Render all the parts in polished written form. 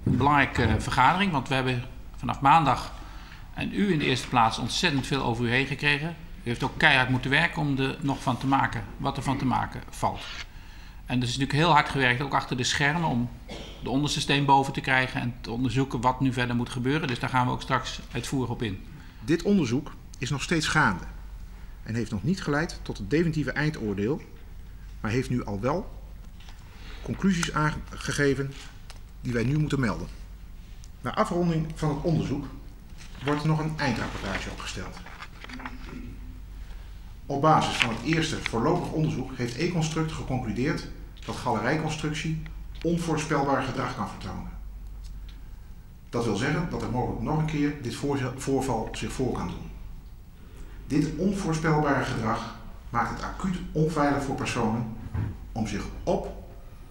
Een belangrijke vergadering, want we hebben vanaf maandag en u in de eerste plaats ontzettend veel over u heen gekregen. U heeft ook keihard moeten werken om er nog van te maken wat er van te maken valt. En er is natuurlijk heel hard gewerkt, ook achter de schermen, om de onderste steen boven te krijgen en te onderzoeken wat nu verder moet gebeuren. Dus daar gaan we ook straks uitvoerig op in. Dit onderzoek is nog steeds gaande en heeft nog niet geleid tot het definitieve eindoordeel, maar heeft nu al wel conclusies aangegeven die wij nu moeten melden. Na afronding van het onderzoek wordt er nog een eindrapportage opgesteld. Op basis van het eerste voorlopig onderzoek heeft Econstruct geconcludeerd dat galerijconstructie onvoorspelbaar gedrag kan vertonen. Dat wil zeggen dat er mogelijk nog een keer dit voorval zich voor kan doen. Dit onvoorspelbare gedrag maakt het acuut onveilig voor personen om zich op,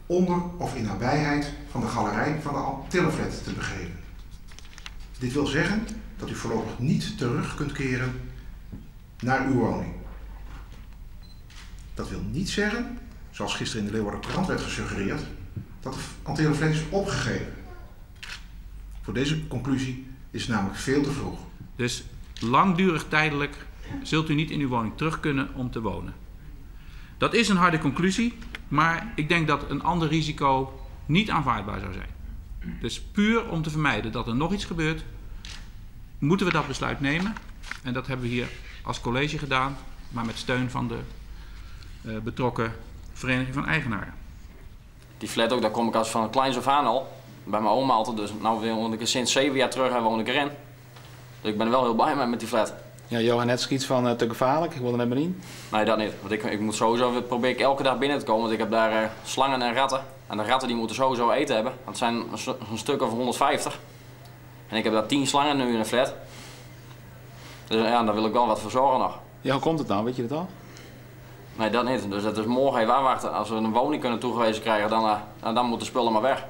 onder of in nabijheid van de galerij van de Antilleflat te begeven. Dit wil zeggen dat u voorlopig niet terug kunt keren naar uw woning. Dat wil niet zeggen, zoals gisteren in de Leeuwardenkrant werd gesuggereerd, dat de Antilleflat is opgegeven. Voor deze conclusie is het namelijk veel te vroeg. Dus langdurig tijdelijk zult u niet in uw woning terug kunnen om te wonen. Dat is een harde conclusie, maar ik denk dat een ander risico niet aanvaardbaar zou zijn. Dus puur om te vermijden dat er nog iets gebeurt, moeten we dat besluit nemen. En dat hebben we hier als college gedaan, maar met steun van de betrokken vereniging van eigenaren. Die flat ook, daar kom ik als van kleins af aan al. Bij mijn oma altijd, dus nu woon ik er sinds 7 jaar terug en woon ik erin. Dus ik ben er wel heel blij mee met die flat. Ja, Johan, net schiet van te gevaarlijk, ik wil er net maar in. Nee, dat niet. Want ik moet sowieso, probeer ik elke dag binnen te komen, want ik heb daar slangen en ratten. En de ratten die moeten sowieso eten hebben. Dat zijn een stuk of 150. En ik heb daar 10 slangen nu in de flat. Dus ja, daar wil ik wel wat voor zorgen nog. Ja, hoe komt het dan? Weet je dat al? Nee, dat niet. Dus het is morgen even aanwachten. Als we een woning kunnen toegewezen krijgen, dan moeten spullen maar weg.